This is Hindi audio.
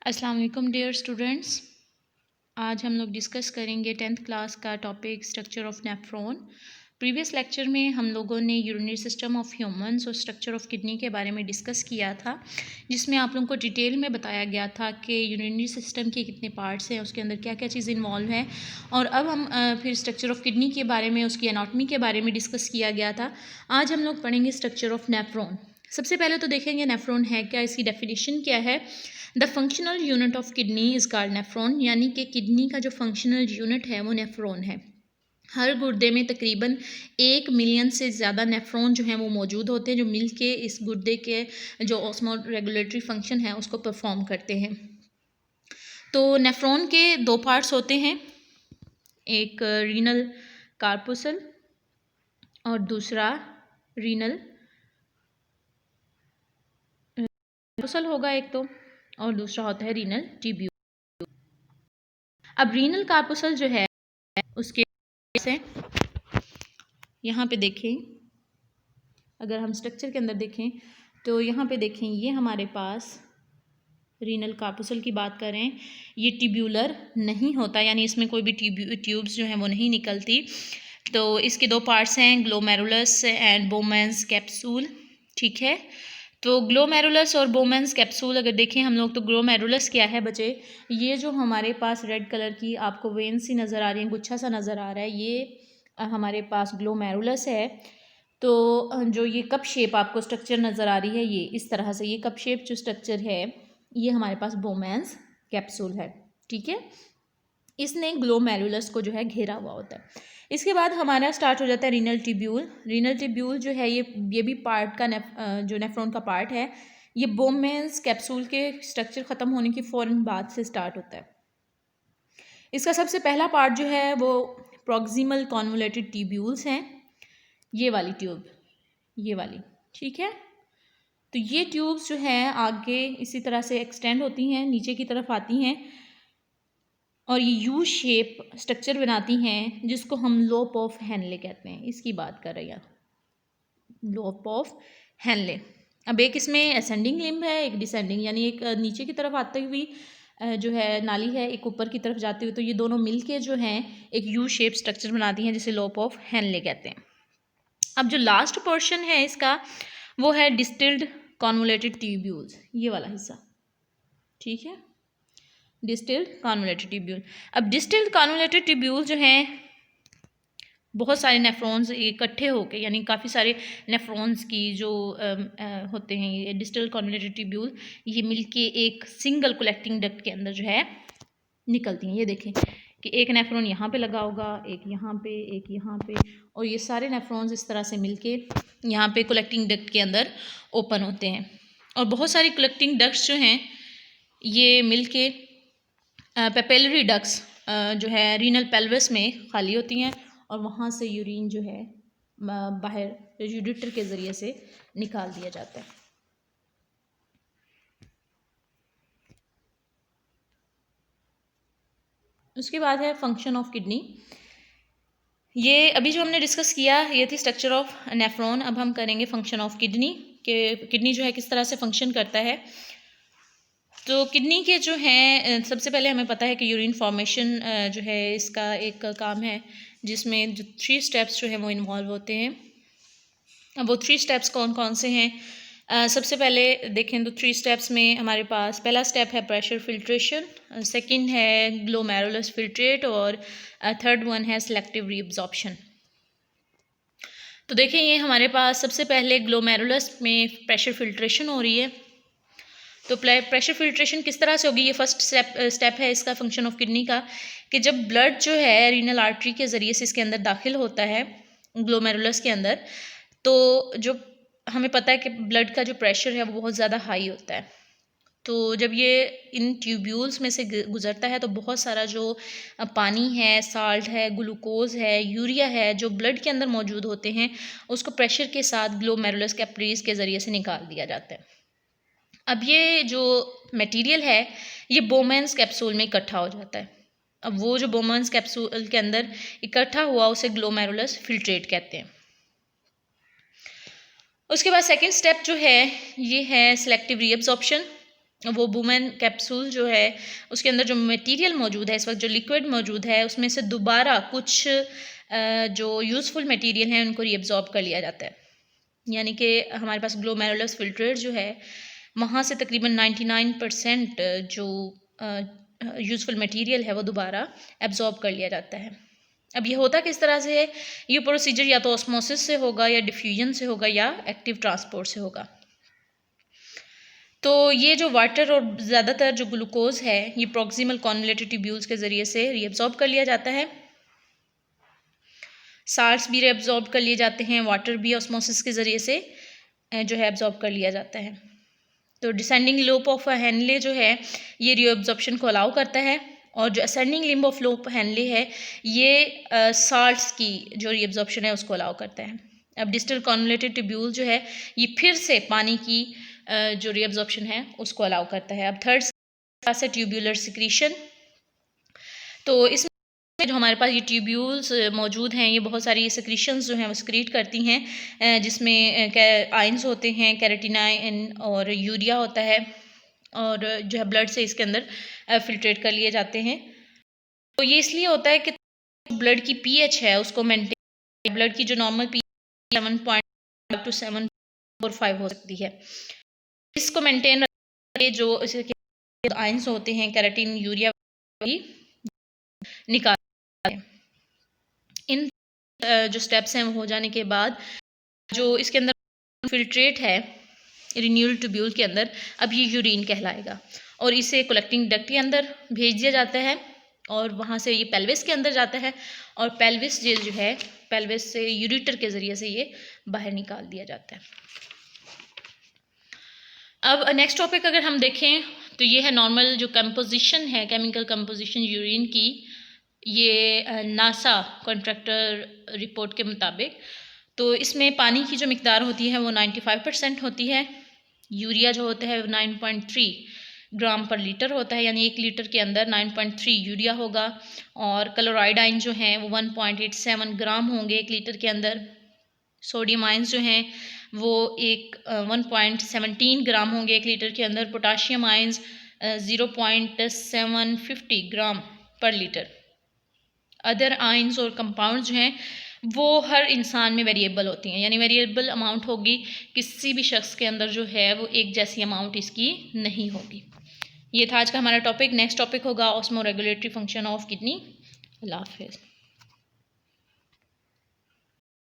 अस्सलाम वालेकुम डियर स्टूडेंट्स। आज हम लोग डिस्कस करेंगे 10th क्लास का topic structure of nephron. Previous lecture में हम लोगों ने यूरिनरी सिस्टम ऑफ ह्यूमंस और स्ट्रक्चर ऑफ किडनी के बारे में डिस्कस किया था, जिसमें आप लोगों को डिटेल में बताया गया था कि यूरिनरी सिस्टम के कितने पार्ट्स हैं, उसके अंदर क्या क्या चीज़ इन्वॉल्व है। और अब हम फिर स्ट्रक्चर ऑफ किडनी के बारे में, उसकी एनाटॉमी के बारे में डिस्कस किया गया था। आज हम लोग पढ़ेंगे स्ट्रक्चर ऑफ नेफ्रॉन। सबसे पहले तो देखेंगे नेफ्रॉन है क्या, इसकी डेफिनेशन क्या है। The functional unit of kidney is called nephron, यानी कि किडनी का जो फंक्शनल यूनिट है वो नेफ्रॉन है। हर गुर्दे में तकरीबन 1 मिलियन से ज़्यादा नेफ्रॉन जो हैं वो मौजूद होते हैं, जो मिल के इस गुर्दे के जो ऑस्मो रेगुलेटरी फंक्शन है उसको परफॉर्म करते हैं। तो नेफ्रॉन के 2 पार्ट्स होते हैं, एक रीनल कार्पुसल और दूसरा रीनल कार्पुसल होगा एक तो, और दूसरा होता है रीनल ट्यूब्यूल। अब रीनल कार्पुसल जो है उसके से यहाँ पे देखें, अगर हम स्ट्रक्चर के अंदर देखें तो यहाँ पे देखें, ये हमारे पास रीनल कार्पुसल की बात करें, ये ट्यूब्यूलर नहीं होता, यानी इसमें कोई भी ट्यूब्स जो हैं वो नहीं निकलती। तो इसके 2 पार्ट्स हैं, ग्लोमेरुलस एंड बोमेंस कैप्सूल। ठीक है, तो ग्लोमेरुलस और बोमेंस कैप्सूल अगर देखें हम लोग, तो ग्लोमेरुलस क्या है बच्चे, ये जो हमारे पास रेड कलर की आपको वेन सी नज़र आ रही है, गुच्छा सा नज़र आ रहा है, ये हमारे पास ग्लोमेरुलस है। तो जो ये कप शेप आपको स्ट्रक्चर नज़र आ रही है, ये इस तरह से, ये कप शेप जो स्ट्रक्चर है ये हमारे पास बोमेंस कैप्सूल है। ठीक है, इसने ग्लोमेरुलस को जो है घेरा हुआ होता है। इसके बाद हमारा स्टार्ट हो जाता है रीनल ट्यूब्यूल। रीनल ट्यूब्यूल जो है ये भी पार्ट का जो नेफ्रॉन का पार्ट है, ये बोमेंस कैप्सूल के स्ट्रक्चर ख़त्म होने की फ़ौरन बाद से स्टार्ट होता है। इसका सबसे पहला पार्ट जो है वो प्रॉक्सिमल कॉन्वोलेटेड ट्यूब्यूल्स हैं, ये वाली ट्यूब, ये वाली। ठीक है, तो ये ट्यूब्स जो हैं आगे इसी तरह से एक्सटेंड होती हैं, नीचे की तरफ आती हैं और ये यू शेप स्ट्रक्चर बनाती हैं, जिसको हम लोप ऑफ हेनले कहते हैं। इसकी बात कर रहे हैं, लोप ऑफ हेनले। अब एक इसमें असेंडिंग लिम्ब है, एक डिसेंडिंग, यानी एक नीचे की तरफ आती हुई जो है नाली है, एक ऊपर की तरफ जाती हुई। तो ये दोनों मिलके जो हैं एक यू शेप स्ट्रक्चर बनाती हैं, जिसे लोप ऑफ हेनले कहते हैं। अब जो लास्ट पोर्शन है इसका, वो है डिस्टिल्ड कॉन्वोलेटेड ट्यूब्यूल्स, ये वाला हिस्सा। ठीक है, डिस्टिल्ड कॉन्वोलेटेड ट्यूब्यूल। अब डिस्टिल्ड कॉन्वोलेटेड ट्यूब्यूल जो हैं, बहुत सारे नेफ्रॉन्स इकट्ठे होके, यानी काफ़ी सारे नेफ्रॉन्स की जो होते हैं ये डिस्टिल्ड कॉन्वोलेटेड ट्यूब्यूल, ये मिलके एक सिंगल कलेक्टिंग डक्ट के अंदर जो है निकलती हैं। ये देखें कि एक नेफ्रॉन यहाँ पे लगा होगा, एक यहाँ पे, एक यहाँ पे, और ये सारे नेफ्रॉन्स इस तरह से मिलके यहाँ पे कलेक्टिंग डक्ट के अंदर ओपन होते हैं। और बहुत सारी कलेक्टिंग डक्ट्स जो हैं ये मिलके पेपिलरी डक्ट्स जो है रीनल पेल्विस में खाली होती हैं, और वहाँ से यूरिन जो है बाहर यूरेटर के ज़रिए से निकाल दिया जाता है। उसके बाद है फंक्शन ऑफ किडनी। ये अभी जो हमने डिस्कस किया ये थी स्ट्रक्चर ऑफ नेफ्रॉन। अब हम करेंगे फंक्शन ऑफ किडनी, के किडनी जो है किस तरह से फंक्शन करता है। तो किडनी के जो हैं, सबसे पहले हमें पता है कि यूरिन फॉर्मेशन जो है इसका एक काम है, जिसमें जो 3 स्टेप्स जो हैं वो इन्वॉल्व होते हैं। अब वो 3 स्टेप्स कौन कौन से हैं, सबसे पहले देखें तो 3 स्टेप्स में हमारे पास पहला स्टेप है प्रेशर फिल्ट्रेशन, सेकंड है ग्लोमेरुलस फिल्ट्रेट, और थर्ड वन है सेलेक्टिव रीअब्जॉर्प्शन। तो देखें ये हमारे पास सबसे पहले ग्लोमेरुलस में प्रेशर फिल्ट्रेशन हो रही है। तो प्रेशर फिल्ट्रेशन किस तरह से होगी, ये फर्स्ट स्टेप है इसका फंक्शन ऑफ किडनी का, कि जब ब्लड जो है रीनल आर्टरी के ज़रिए से इसके अंदर दाखिल होता है ग्लोमेरुलस के अंदर, तो जो हमें पता है कि ब्लड का जो प्रेशर है वो बहुत ज़्यादा हाई होता है। तो जब ये इन ट्यूब्यूल्स में से गुज़रता है तो बहुत सारा जो पानी है, साल्ट है, ग्लूकोज़ है, यूरिया है, जो ब्लड के अंदर मौजूद होते हैं, उसको प्रेशर के साथ ग्लोमेरुलस कैपिलरीज के ज़रिए से निकाल दिया जाता है। अब ये जो मटेरियल है ये बोमेंस कैप्सूल में इकट्ठा हो जाता है। अब वो जो बोमेंस कैप्सूल के अंदर इकट्ठा हुआ उसे ग्लोमेरुलस फिल्ट्रेट कहते हैं। उसके बाद सेकंड स्टेप जो है ये है सेलेक्टिव रीअब्जॉर्प्शन। वो वुमेन कैप्सूल जो है उसके अंदर जो मटेरियल मौजूद है, इस वक्त जो लिक्विड मौजूद है, उसमें से दोबारा कुछ जो यूज़फुल मटेरियल हैं उनको रीअब्जॉर्ब कर लिया जाता है। यानी कि हमारे पास ग्लोमेरुलस फिल्ट्रेट जो है वहाँ से तकरीबन 99% जो यूज़फुल मटेरियल है वो दोबारा एब्जॉर्ब कर लिया जाता है। अब ये होता किस तरह से है? ये प्रोसीजर या तो ऑस्मोसिस से होगा, या डिफ्यूजन से होगा, या एक्टिव ट्रांसपोर्ट से होगा। तो ये जो वाटर और ज़्यादातर जो ग्लूकोज है ये प्रॉक्सिमल कॉन्वोल्यूटेड ट्यूब्यूल्स के ज़रिए से रीअब्जॉर्ब कर लिया जाता है। साल्ट्स भी रीअब्जॉर्ब कर लिए जाते हैं, वाटर भी ऑस्मोसिस के ज़रिए से जो है एब्जॉर्ब कर लिया जाता है। तो डिसेंडिंग लोब ऑफ हेनले जो है ये रीअब्जॉर्प्शन को अलाउ करता है, और जो ascending limb of loop Henle है ये साल्ट्स की जो रीअब्जॉर्प्शन है उसको अलाउ करता है। अब डिस्टल कॉन्वोल्यूटेड ट्यूब्यूल जो है ये फिर से पानी की जो रीअब्जॉर्प्शन है उसको अलाउ करता है। अब थर्ड क्लास है ट्यूब्यूलर सिक्रीशन। तो इसमें जो हमारे पास ये ट्यूब्यूल्स मौजूद हैं ये बहुत सारी सिक्रीशंस जो हैं वो सिक्रीट करती हैं, जिसमें आयंस होते हैं, कैरेटिनाइन और यूरिया होता है, और जो है ब्लड से इसके अंदर फिल्ट्रेट कर लिए जाते हैं। तो ये इसलिए होता है कि ब्लड की पीएच है उसको मेंटेन, ब्लड की जो नॉर्मल पीएच 7.5 to 7.45 हो सकती है, इसको मेंटेन रखने जो इसके आयंस होते हैं कैरेटिन यूरिया भी निकाल। इन जो स्टेप्स हैं वो हो जाने के बाद जो इसके अंदर फिल्ट्रेट है रिन्यूअल ट्यूब्यूल के अंदर, अब ये यूरिन कहलाएगा, और इसे कलेक्टिंग डक्ट के अंदर भेज दिया जाता है, और वहाँ से ये पेल्विस के अंदर जाता है, और पेल्विस जो है पेल्विस से यूरेटर के ज़रिए से ये बाहर निकाल दिया जाता है। अब नेक्स्ट टॉपिक अगर हम देखें तो ये है नॉर्मल जो कंपोजिशन है, केमिकल कंपोजिशन यूरिन की, ये नासा कॉन्ट्रैक्टर रिपोर्ट के मुताबिक। तो इसमें पानी की जो मिकदार होती है वो 95% होती है, यूरिया जो होता है 9.3 ग्राम पर लीटर होता है, यानी 1 लीटर के अंदर 9.3 यूरिया होगा, और क्लोराइड आयन जो हैं वो 1.87 ग्राम होंगे 1 लीटर के अंदर। सोडियम आयंस जो हैं वो 1.17 ग्राम होंगे 1 लीटर के अंदर। पोटाशियम आयंस 0.750 ग्राम पर लीटर। अदर आयंस और कंपाउंड जो हैं वो हर इंसान में वेरिएबल होती हैं, यानी वेरिएबल अमाउंट होगी, किसी भी शख्स के अंदर जो है वो एक जैसी अमाउंट इसकी नहीं होगी। ये था आज का हमारा टॉपिक। नेक्स्ट टॉपिक होगा osmoregulatory function of kidney. अल्लाह हाफिज़।